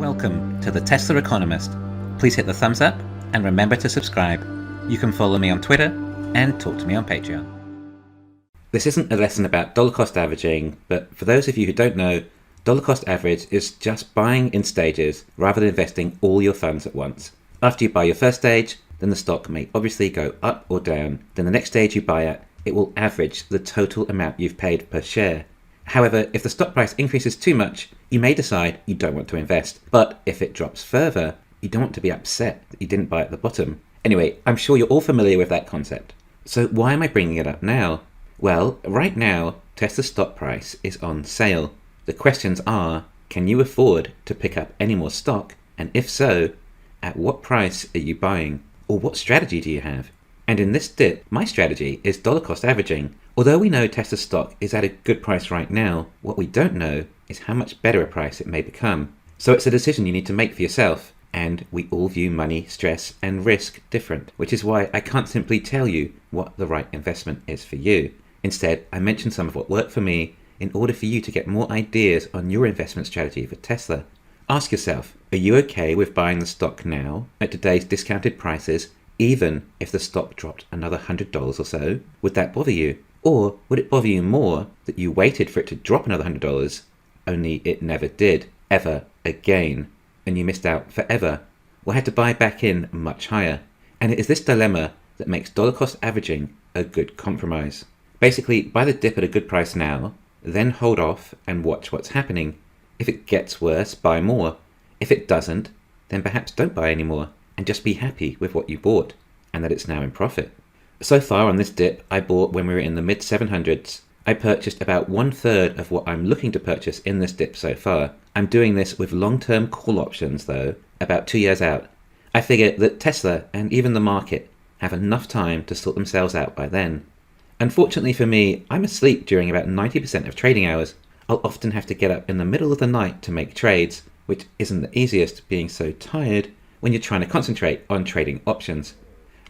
Welcome to the Tesla Economist. Please hit the thumbs up and remember to subscribe. You can follow me on Twitter and talk to me on Patreon. This isn't a lesson about dollar cost averaging, but for those of you who don't know, dollar cost average is just buying in stages rather than investing all your funds at once. After you buy your first stage, then the stock may obviously go up or down. Then the next stage you buy at, it will average the total amount you've paid per share. However, if the stock price increases too much, you may decide you don't want to invest. But if it drops further, you don't want to be upset that you didn't buy at the bottom. Anyway, I'm sure you're all familiar with that concept. So why am I bringing it up now? Well, right now, Tesla's stock price is on sale. The questions are, can you afford to pick up any more stock? And if so, at what price are you buying? Or what strategy do you have? And in this dip, my strategy is dollar cost averaging. Although we know Tesla's stock is at a good price right now, what we don't know is how much better a price it may become. So it's a decision you need to make for yourself. And we all view money, stress, and risk different, which is why I can't simply tell you what the right investment is for you. Instead, I mention some of what worked for me in order for you to get more ideas on your investment strategy for Tesla. Ask yourself, are you okay with buying the stock now at today's discounted prices, even if the stock dropped another $100 or so? Would that bother you? Or would it bother you more that you waited for it to drop another $100, only it never did, ever again, and you missed out forever, or had to buy back in much higher? And it is this dilemma that makes dollar cost averaging a good compromise. Basically, buy the dip at a good price now, then hold off and watch what's happening. If it gets worse, buy more. If it doesn't, then perhaps don't buy anymore, and just be happy with what you bought, and that it's now in profit. So far on this dip I bought when we were in the mid 700s. I purchased about 1/3 of what I'm looking to purchase in this dip so far. I'm doing this with long-term call options though, about 2 years out. I figure that Tesla and even the market have enough time to sort themselves out by then. Unfortunately for me, I'm asleep during about 90% of trading hours. I'll often have to get up in the middle of the night to make trades, which isn't the easiest being so tired when you're trying to concentrate on trading options.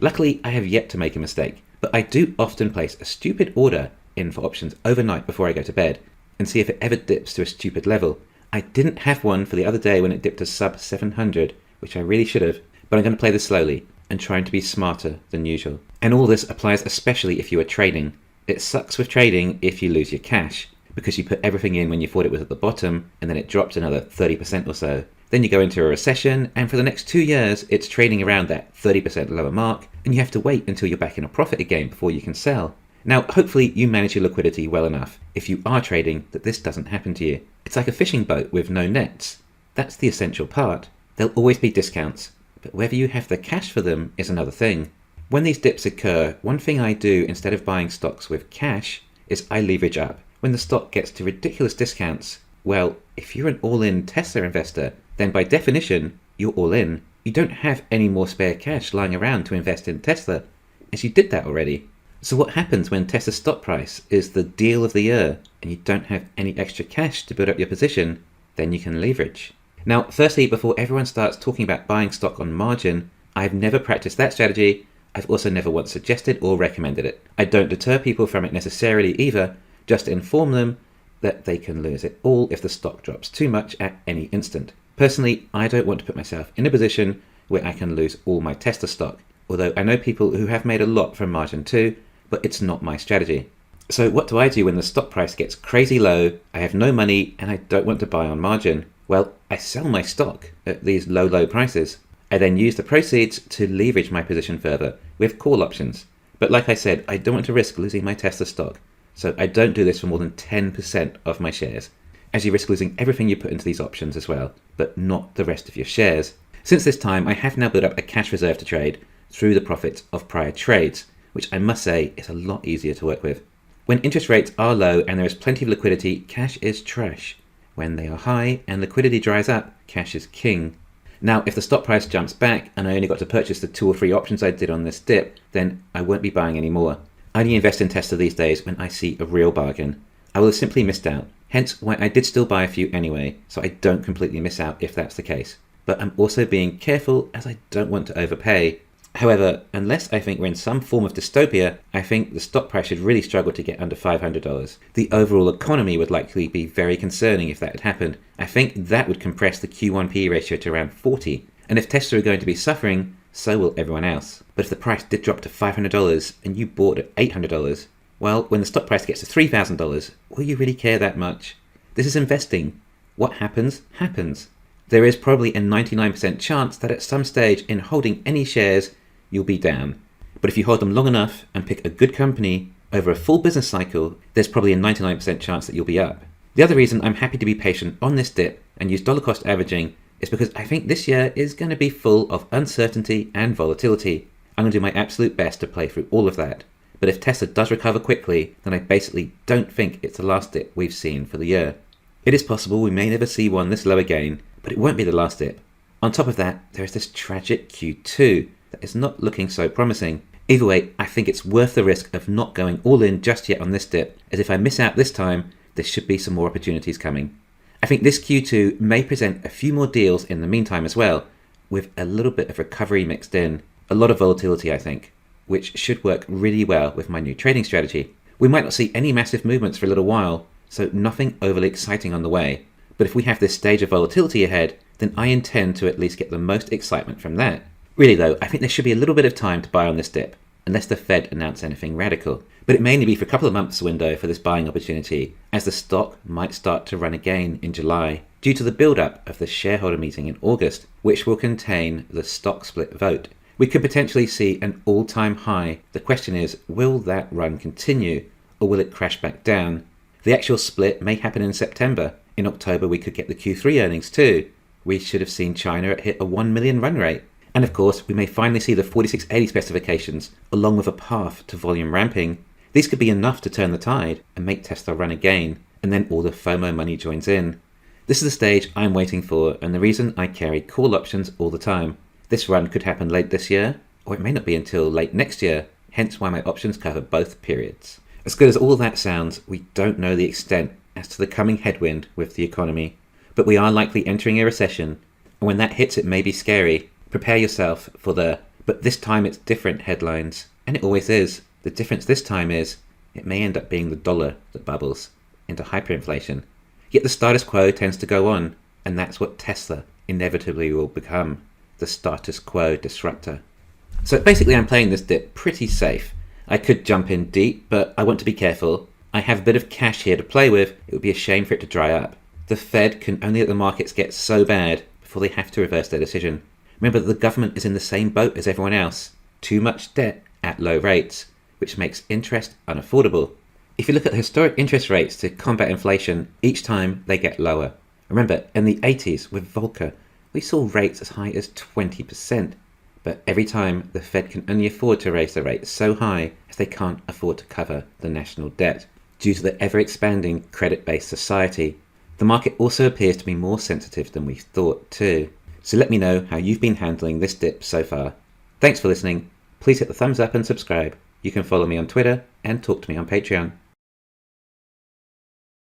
Luckily, I have yet to make a mistake, but I do often place a stupid order in for options overnight before I go to bed and see if it ever dips to a stupid level. I didn't have one for the other day when it dipped to sub 700, which I really should have, but I'm going to play this slowly and trying to be smarter than usual. And all this applies especially if you are trading. It sucks with trading if you lose your cash, because you put everything in when you thought it was at the bottom and then it drops another 30% or so. Then you go into a recession, and for the next 2 years, it's trading around that 30% lower mark, and you have to wait until you're back in a profit again before you can sell. Now, hopefully you manage your liquidity well enough, if you are trading, that this doesn't happen to you. It's like a fishing boat with no nets. That's the essential part. There'll always be discounts, but whether you have the cash for them is another thing. When these dips occur, one thing I do instead of buying stocks with cash is I leverage up. When the stock gets to ridiculous discounts, well, if you're an all-in Tesla investor, then by definition, you're all in. You don't have any more spare cash lying around to invest in Tesla, as you did that already. So what happens when Tesla's stock price is the deal of the year and you don't have any extra cash to build up your position? Then you can leverage. Now, firstly, before everyone starts talking about buying stock on margin, I've never practiced that strategy. I've also never once suggested or recommended it. I don't deter people from it necessarily either, just to inform them that they can lose it all if the stock drops too much at any instant. Personally, I don't want to put myself in a position where I can lose all my Tesla stock, although I know people who have made a lot from margin too, but it's not my strategy. So what do I do when the stock price gets crazy low, I have no money, and I don't want to buy on margin? Well, I sell my stock at these low prices. I then use the proceeds to leverage my position further with call options. But like I said, I don't want to risk losing my Tesla stock, so I don't do this for more than 10% of my shares, as you risk losing everything you put into these options as well, but not the rest of your shares. Since this time, I have now built up a cash reserve to trade through the profits of prior trades, which I must say is a lot easier to work with. When interest rates are low and there is plenty of liquidity, cash is trash. When they are high and liquidity dries up, cash is king. Now, if the stock price jumps back and I only got to purchase the 2 or 3 options I did on this dip, then I won't be buying any more. I only invest in Tesla these days when I see a real bargain. I will have simply missed out. Hence why I did still buy a few anyway, so I don't completely miss out if that's the case. But I'm also being careful as I don't want to overpay. However, unless I think we're in some form of dystopia, I think the stock price should really struggle to get under $500. The overall economy would likely be very concerning if that had happened. I think that would compress the Q1P ratio to around 40. And if Tesla are going to be suffering, so will everyone else. But if the price did drop to $500 and you bought at $800, well, when the stock price gets to $3,000, will you really care that much? This is investing. What happens, happens. There is probably a 99% chance that at some stage in holding any shares, you'll be down. But if you hold them long enough and pick a good company over a full business cycle, there's probably a 99% chance that you'll be up. The other reason I'm happy to be patient on this dip and use dollar cost averaging is because I think this year is going to be full of uncertainty and volatility. I'm going to do my absolute best to play through all of that. But if Tesla does recover quickly, then I basically don't think it's the last dip we've seen for the year. It is possible we may never see one this low again, but it won't be the last dip. On top of that, there is this tragic Q2 that is not looking so promising. Either way, I think it's worth the risk of not going all in just yet on this dip, as if I miss out this time, there should be some more opportunities coming. I think this Q2 may present a few more deals in the meantime as well, with a little bit of recovery mixed in. A lot of volatility, I think, which should work really well with my new trading strategy. We might not see any massive movements for a little while, so nothing overly exciting on the way. But if we have this stage of volatility ahead, then I intend to at least get the most excitement from that. Really though, I think there should be a little bit of time to buy on this dip, unless the Fed announce anything radical. But it may only be for a couple of months window for this buying opportunity, as the stock might start to run again in July, due to the build-up of the shareholder meeting in August, which will contain the stock split vote. We could potentially see an all-time high. The question is, will that run continue, or will it crash back down? The actual split may happen in September. In October we could get the Q3 earnings too. We should have seen China hit a 1 million run rate. And of course, we may finally see the 4680 specifications, along with a path to volume ramping. These could be enough to turn the tide and make Tesla run again, and then all the FOMO money joins in. This is the stage I'm waiting for, and the reason I carry call options all the time. This run could happen late this year, or it may not be until late next year, hence why my options cover both periods. As good as all that sounds, we don't know the extent as to the coming headwind with the economy, but we are likely entering a recession, and when that hits it may be scary. Prepare yourself for the "but this time it's different" headlines, and it always is. The difference this time is it may end up being the dollar that bubbles into hyperinflation. Yet the status quo tends to go on, and that's what Tesla inevitably will become, the status quo disruptor. So basically I'm playing this dip pretty safe. I could jump in deep, but I want to be careful. I have a bit of cash here to play with. It would be a shame for it to dry up. The Fed can only let the markets get so bad before they have to reverse their decision. Remember that the government is in the same boat as everyone else. Too much debt at low rates, which makes interest unaffordable. If you look at the historic interest rates to combat inflation, each time they get lower. Remember, in the 80s with Volcker, we saw rates as high as 20%. But every time the Fed can only afford to raise the rates so high as they can't afford to cover the national debt. Due to the ever-expanding credit-based society, the market also appears to be more sensitive than we thought too. So let me know how you've been handling this dip so far. Thanks for listening. Please hit the thumbs up and subscribe. You can follow me on Twitter and talk to me on Patreon.